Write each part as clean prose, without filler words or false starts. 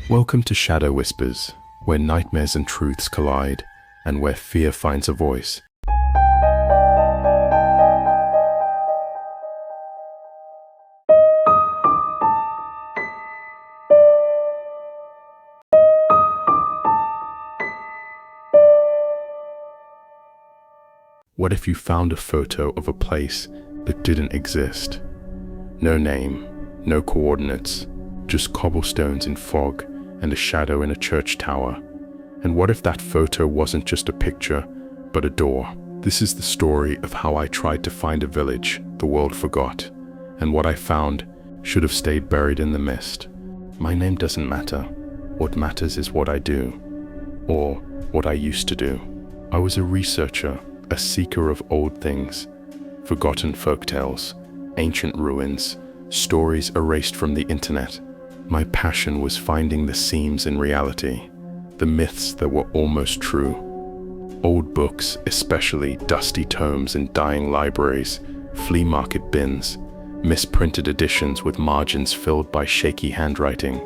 Welcome to Shadow Whispers, where nightmares and truths collide, and where fear finds a voice. What if you found a photo of a place that didn't exist? No name, no coordinates, just cobblestones in fog and a shadow in a church tower. And what if that photo wasn't just a picture, but a door? This is the story of how I tried to find a village the world forgot, and what I found should have stayed buried in the mist. My name doesn't matter. What matters is what I do, or what I used to do. I was a researcher, a seeker of old things, forgotten folktales, ancient ruins, stories erased from the internet. My passion was finding the seams in reality, the myths that were almost true. Old books, especially dusty tomes in dying libraries, flea market bins, misprinted editions with margins filled by shaky handwriting.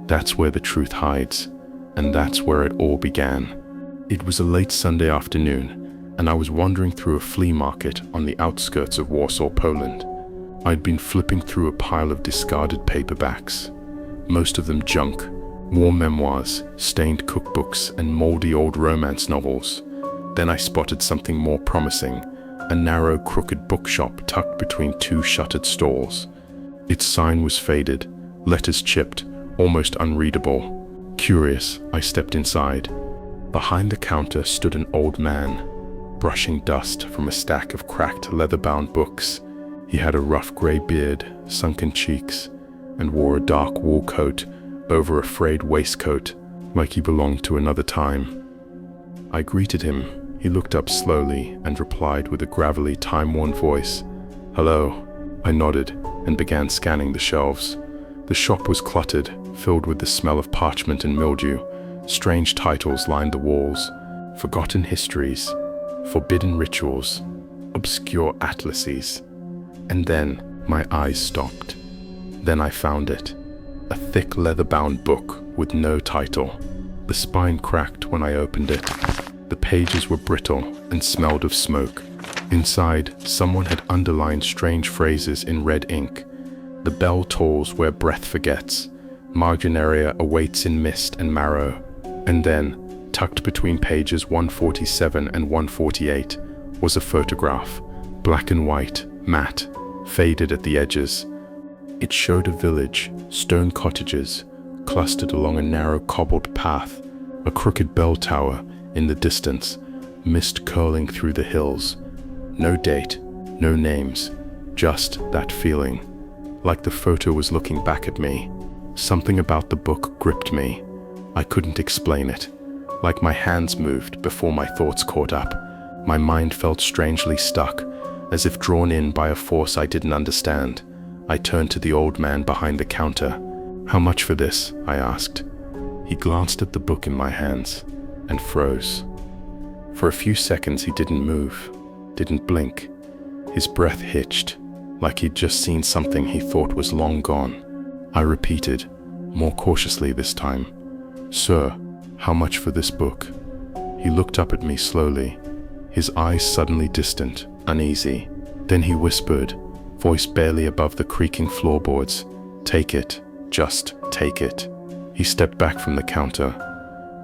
That's where the truth hides, and that's where it all began. It was a late Sunday afternoon, and I was wandering through a flea market on the outskirts of Warsaw, Poland. I'd been flipping through a pile of discarded paperbacks, most of them junk, war memoirs, stained cookbooks, and moldy old romance novels. Then I spotted something more promising, a narrow, crooked bookshop tucked between two shuttered stalls. Its sign was faded, letters chipped, almost unreadable. Curious, I stepped inside. Behind the counter stood an old man, brushing dust from a stack of cracked leather-bound books. He had a rough gray beard, sunken cheeks, and wore a dark wool coat over a frayed waistcoat, like he belonged to another time. I greeted him. He looked up slowly and replied with a gravelly, time-worn voice, "Hello." I nodded and began scanning the shelves. The shop was cluttered, filled with the smell of parchment and mildew. Strange titles lined the walls, forgotten histories, forbidden rituals, obscure atlases. And then my eyes stopped. Then I found it. A thick leather-bound book with no title. The spine cracked when I opened it. The pages were brittle and smelled of smoke. Inside, someone had underlined strange phrases in red ink. The bell tolls where breath forgets. Marginaria awaits in mist and marrow. And then, tucked between pages 147 and 148, was a photograph, black and white, matte, faded at the edges. It showed a village, stone cottages, clustered along a narrow cobbled path, a crooked bell tower in the distance, mist curling through the hills. No date, no names, just that feeling, like the photo was looking back at me. Something about the book gripped me. I couldn't explain it. Like my hands moved before my thoughts caught up. My mind felt strangely stuck, as if drawn in by a force I didn't understand. I turned to the old man behind the counter. "How much for this?" I asked. He glanced at the book in my hands and froze. For a few seconds he didn't move, didn't blink. His breath hitched, like he'd just seen something he thought was long gone. I repeated, more cautiously this time, "Sir, how much for this book?" He looked up at me slowly, his eyes suddenly distant, uneasy. Then he whispered, voice barely above the creaking floorboards, "Take it, just take it." He stepped back from the counter.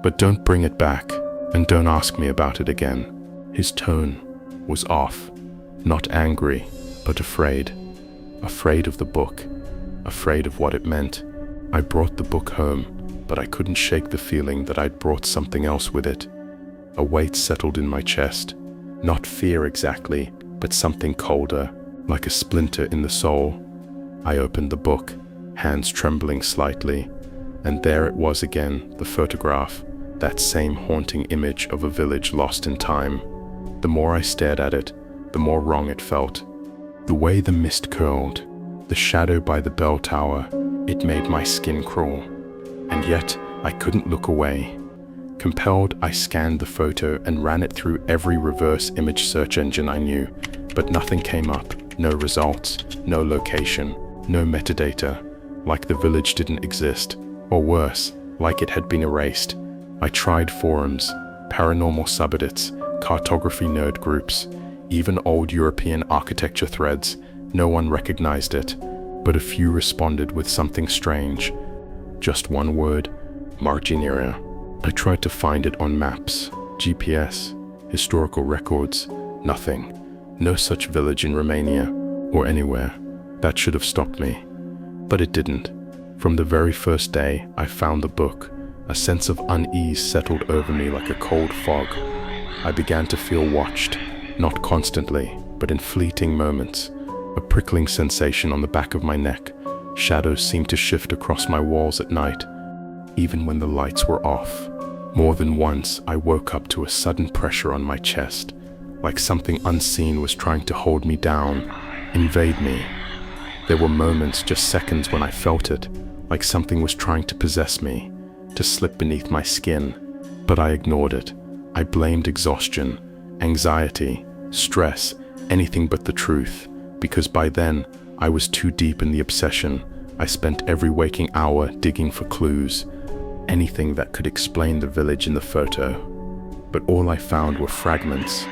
"But don't bring it back, and don't ask me about it again." His tone was off, not angry, but afraid. Afraid of the book, afraid of what it meant. I brought the book home, but I couldn't shake the feeling that I'd brought something else with it. A weight settled in my chest. Not fear exactly, but something colder, like a splinter in the soul. I opened the book, hands trembling slightly, and there it was again, the photograph, that same haunting image of a village lost in time. The more I stared at it, the more wrong it felt. The way the mist curled, the shadow by the bell tower, it made my skin crawl. And yet, I couldn't look away. Compelled, I scanned the photo and ran it through every reverse image search engine I knew, but nothing came up. No results, no location, no metadata, like the village didn't exist. Or worse, like it had been erased. I tried forums, paranormal subreddits, cartography nerd groups, even old European architecture threads. No one recognized it, but a few responded with something strange. Just one word: Margineria. I tried to find it on maps, GPS, historical records. Nothing. No such village in Romania, or anywhere. That should have stopped me. But it didn't. From the very first day I found the book, a sense of unease settled over me like a cold fog. I began to feel watched, not constantly, but in fleeting moments. A prickling sensation on the back of my neck. Shadows seemed to shift across my walls at night, even when the lights were off. More than once, I woke up to a sudden pressure on my chest, like something unseen was trying to hold me down, invade me. There were moments, just seconds, when I felt it, like something was trying to possess me, to slip beneath my skin. But I ignored it. I blamed exhaustion, anxiety, stress, anything but the truth, because by then, I was too deep in the obsession. I spent every waking hour digging for clues, anything that could explain the village in the photo. But all I found were fragments,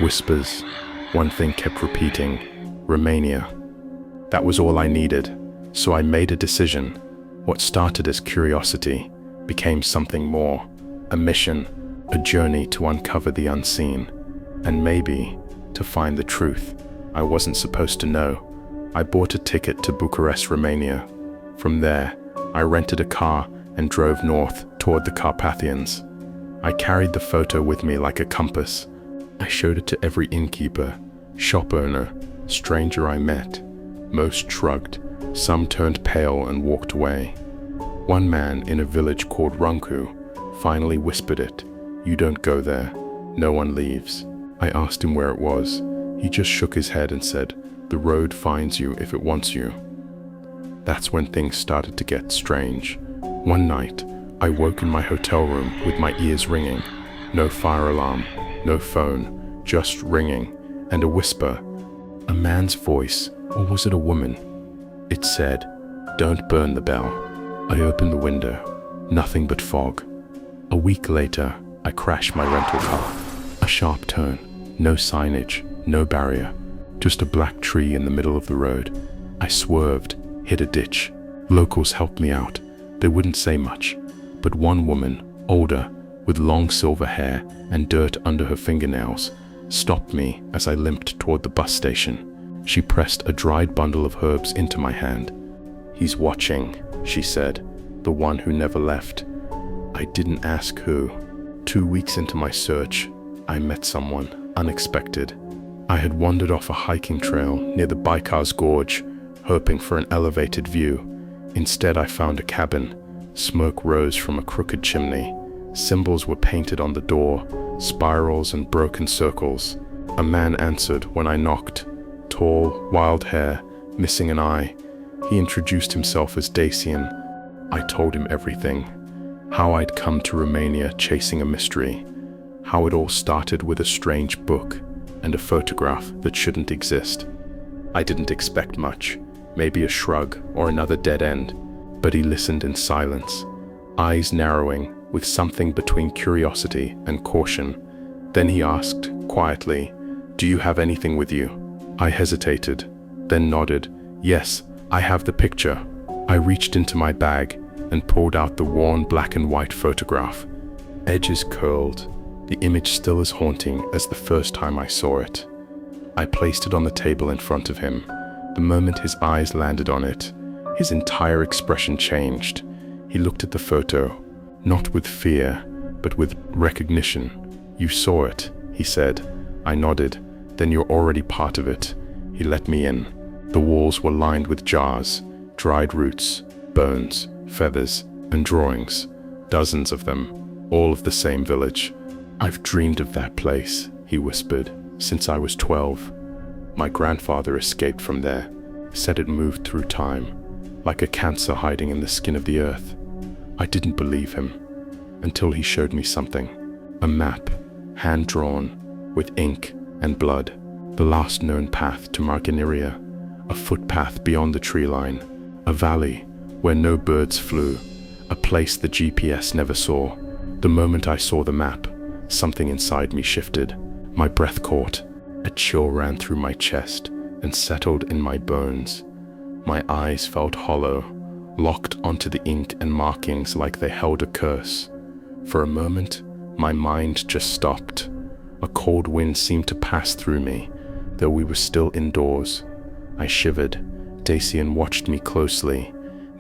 whispers. One thing kept repeating: Romania. That was all I needed, so I made a decision. What started as curiosity became something more, a mission, a journey to uncover the unseen, and maybe to find the truth I wasn't supposed to know. I bought a ticket to Bucharest, Romania. From there, I rented a car and drove north toward the Carpathians. I carried the photo with me like a compass. I showed it to every innkeeper, shop owner, stranger I met. Most shrugged, some turned pale and walked away. One man in a village called Runku finally whispered it: "You don't go there, no one leaves." I asked him where it was. He just shook his head and said, "The road finds you if it wants you." That's when things started to get strange. One night, I woke in my hotel room with my ears ringing. No fire alarm, no phone, just ringing, and a whisper. A man's voice, or was it a woman? It said, "Don't burn the bell." I opened the window. Nothing but fog. A week later, I crashed my rental car. A sharp turn, no signage, no barrier, just a black tree in the middle of the road. I swerved, hit a ditch. Locals helped me out. They wouldn't say much, but one woman, older, with long silver hair and dirt under her fingernails, stopped me as I limped toward the bus station. She pressed a dried bundle of herbs into my hand. "He's watching," she said, "the one who never left." I didn't ask who. 2 weeks into my search, I met someone unexpected. I had wandered off a hiking trail near the Baikar's Gorge, hoping for an elevated view. Instead, I found a cabin. Smoke rose from a crooked chimney. Symbols were painted on the door, spirals and broken circles. A man answered when I knocked. Tall, wild hair, missing an eye. He introduced himself as Dacian. I told him everything. How I'd come to Romania chasing a mystery. How it all started with a strange book and a photograph that shouldn't exist. I didn't expect much, maybe a shrug or another dead end, but he listened in silence, eyes narrowing with something between curiosity and caution. Then he asked, quietly, "Do you have anything with you?" I hesitated, then nodded. "Yes, I have the picture." I reached into my bag and pulled out the worn black and white photograph. Edges curled, the image still as haunting as the first time I saw it. I placed it on the table in front of him. The moment his eyes landed on it, his entire expression changed. He looked at the photo, not with fear, but with recognition. "You saw it," he said. I nodded. "Then you're already part of it." He let me in. The walls were lined with jars, dried roots, bones, feathers, and drawings. Dozens of them, all of the same village. "I've dreamed of that place," he whispered, "since I was 12. My grandfather escaped from there, said it moved through time, like a cancer hiding in the skin of the earth." I didn't believe him, until he showed me something. A map, hand-drawn, with ink and blood. The last known path to Margineria, a footpath beyond the tree line, a valley where no birds flew, a place the GPS never saw. The moment I saw the map, something inside me shifted. My breath caught. A chill ran through my chest and settled in my bones. My eyes felt hollow, locked onto the ink and markings like they held a curse. For a moment, my mind just stopped. A cold wind seemed to pass through me, though we were still indoors. I shivered. Dacian watched me closely.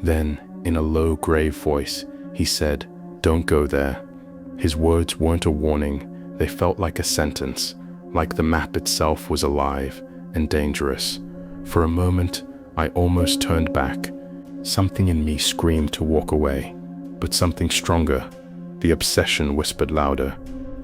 Then, in a low, grave voice, he said, "Don't go there." His words weren't a warning. They felt like a sentence, like the map itself was alive and dangerous. For a moment, I almost turned back. Something in me screamed to walk away, but something stronger, the obsession, whispered louder.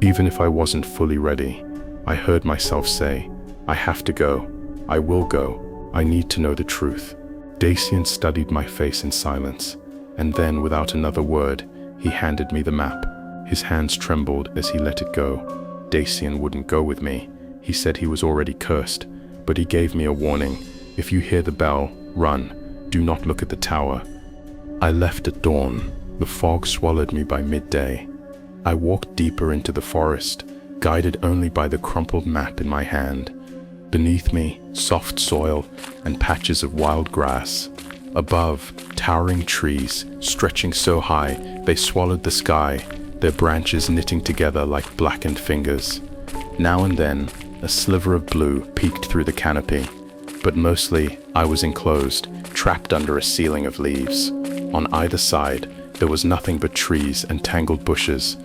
Even if I wasn't fully ready, I heard myself say, "I have to go. I will go. I need to know the truth." Dacian studied my face in silence, and then, without another word, he handed me the map. His hands trembled as he let it go. Dacian wouldn't go with me. He said he was already cursed, but he gave me a warning. "If you hear the bell, run. Do not look at the tower." I left at dawn. The fog swallowed me by midday. I walked deeper into the forest, guided only by the crumpled map in my hand. Beneath me, soft soil and patches of wild grass. Above, towering trees, stretching so high they swallowed the sky, their branches knitting together like blackened fingers. Now and then, a sliver of blue peeked through the canopy, but mostly I was enclosed, trapped under a ceiling of leaves. On either side, there was nothing but trees and tangled bushes,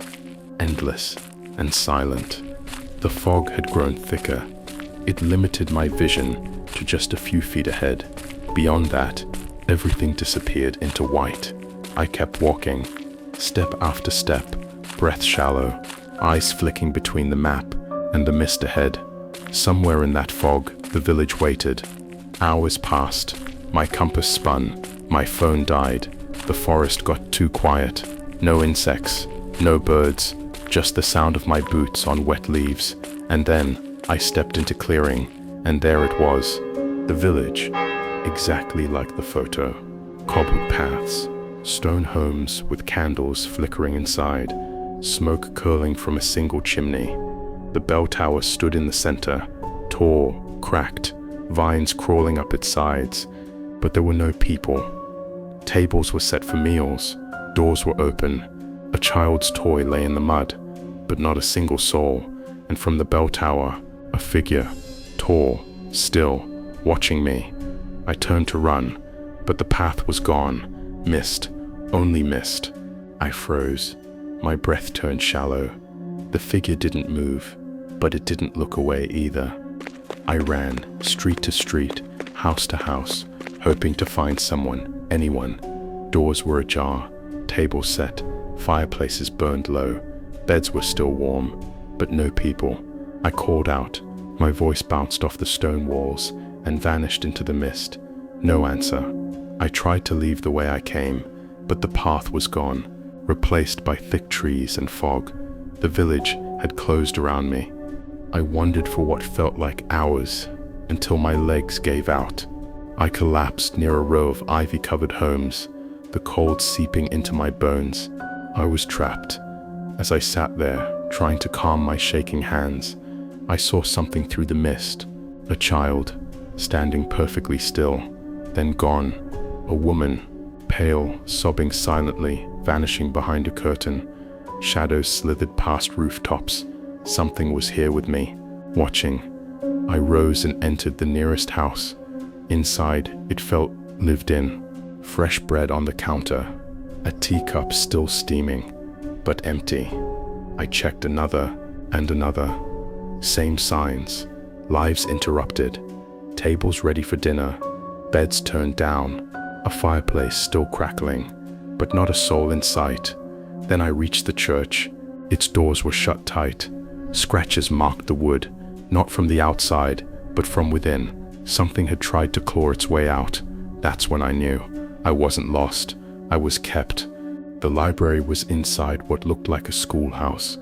endless and silent. The fog had grown thicker. It limited my vision to just a few feet ahead. Beyond that, everything disappeared into white. I kept walking, step after step, breath shallow, eyes flicking between the map and the mist ahead. Somewhere in that fog, the village waited. Hours passed. My compass spun. My phone died. The forest got too quiet. No insects, no birds, just the sound of my boots on wet leaves. And then I stepped into clearing, and there it was, the village, exactly like the photo. Cobbled paths, stone homes with candles flickering inside, smoke curling from a single chimney. The bell tower stood in the center, tall, cracked, vines crawling up its sides, but there were no people. Tables were set for meals, doors were open, a child's toy lay in the mud, but not a single soul, and from the bell tower, a figure, tall, still, watching me. I turned to run, but the path was gone. Mist, only mist. I froze. My breath turned shallow. The figure didn't move, but it didn't look away either. I ran, street to street, house to house, hoping to find someone, anyone. Doors were ajar, tables set, fireplaces burned low, beds were still warm, but no people. I called out. My voice bounced off the stone walls and vanished into the mist. No answer. I tried to leave the way I came, but the path was gone, replaced by thick trees and fog. The village had closed around me. I wandered for what felt like hours, until my legs gave out. I collapsed near a row of ivy-covered homes, the cold seeping into my bones. I was trapped. As I sat there, trying to calm my shaking hands, I saw something through the mist. A child, standing perfectly still, then gone. A woman, pale, sobbing silently, vanishing behind a curtain. Shadows slithered past rooftops. Something was here with me, watching. I rose and entered the nearest house. Inside, it felt lived in. Fresh bread on the counter, a teacup still steaming, but empty. I checked another and another. Same signs, lives interrupted, tables ready for dinner, beds turned down, a fireplace still crackling, but not a soul in sight. Then I reached the church. Its doors were shut tight. Scratches marked the wood, not from the outside, but from within. Something had tried to claw its way out. That's when I knew. I wasn't lost. I was kept. The library was inside what looked like a schoolhouse.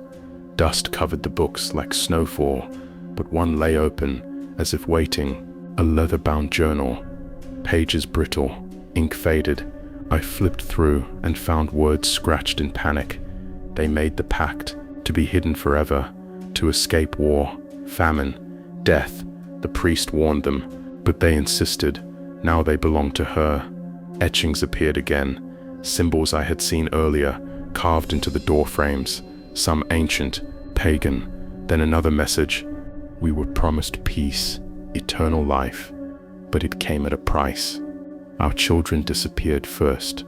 Dust covered the books like snowfall, but one lay open, as if waiting, a leather-bound journal. Pages brittle, ink faded, I flipped through and found words scratched in panic. They made the pact to be hidden forever, to escape war, famine, death. The priest warned them, but they insisted. Now they belonged to her. Etchings appeared again, symbols I had seen earlier, carved into the door frames, some ancient, pagan. Then another message. We were promised peace, eternal life, but it came at a price. Our children disappeared first,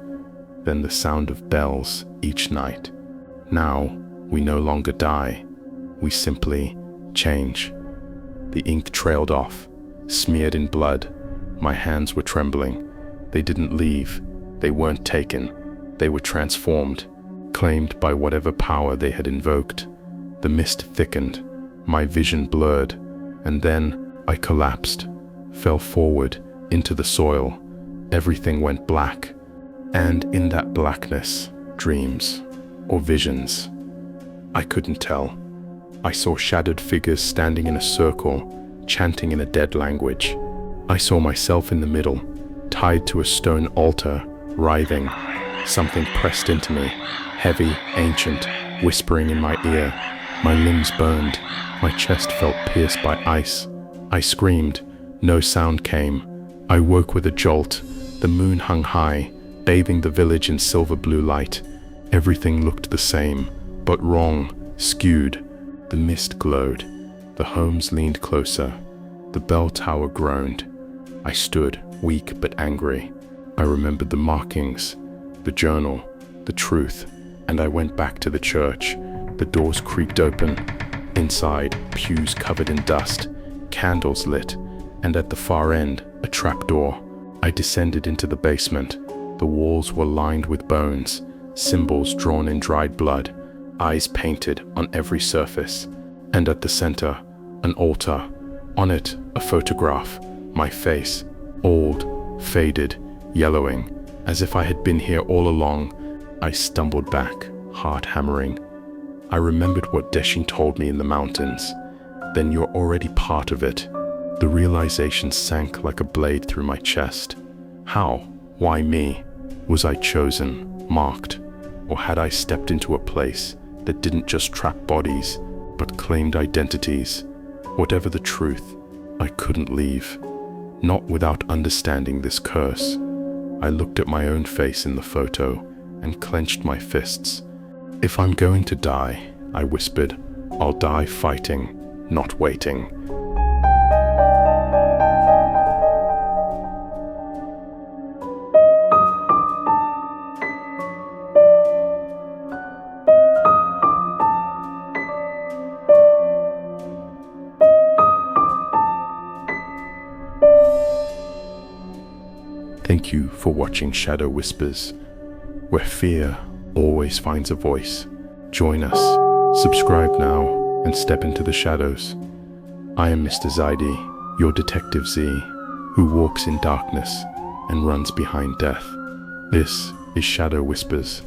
then the sound of bells each night. Now, we no longer die, we simply change. The ink trailed off, smeared in blood. My hands were trembling. They didn't leave, they weren't taken. They were transformed, claimed by whatever power they had invoked. The mist thickened, my vision blurred, and then I collapsed, fell forward into the soil. Everything went black, and in that blackness, dreams or visions. I couldn't tell. I saw shadowed figures standing in a circle, chanting in a dead language. I saw myself in the middle, tied to a stone altar, writhing. Something pressed into me, heavy, ancient, whispering in my ear. My limbs burned. My chest felt pierced by ice. I screamed. No sound came. I woke with a jolt. The moon hung high, bathing the village in silver blue light. Everything looked the same, but wrong, skewed. The mist glowed. The homes leaned closer. The bell tower groaned. I stood, weak but angry. I remembered the markings, the journal, the truth, and I went back to the church. The doors creaked open. Inside, pews covered in dust, candles lit, and at the far end, a trapdoor. I descended into the basement. The walls were lined with bones, symbols drawn in dried blood, eyes painted on every surface. And at the center, an altar. On it, a photograph, my face, old, faded, yellowing, as if I had been here all along. I stumbled back, heart hammering. I remembered what Deshin told me in the mountains. Then you're already part of it. The realization sank like a blade through my chest. How? Why me? Was I chosen, marked, or had I stepped into a place that didn't just trap bodies, but claimed identities? Whatever the truth, I couldn't leave, not without understanding this curse. I looked at my own face in the photo and clenched my fists. If I'm going to die, I whispered, I'll die fighting, not waiting. Thank you for watching Shadow Whispers, where fear always finds a voice. Join us, subscribe now, and step into the shadows. I am Mr. Zaidi, your Detective Z, who walks in darkness and runs behind death. This is Shadow Whispers.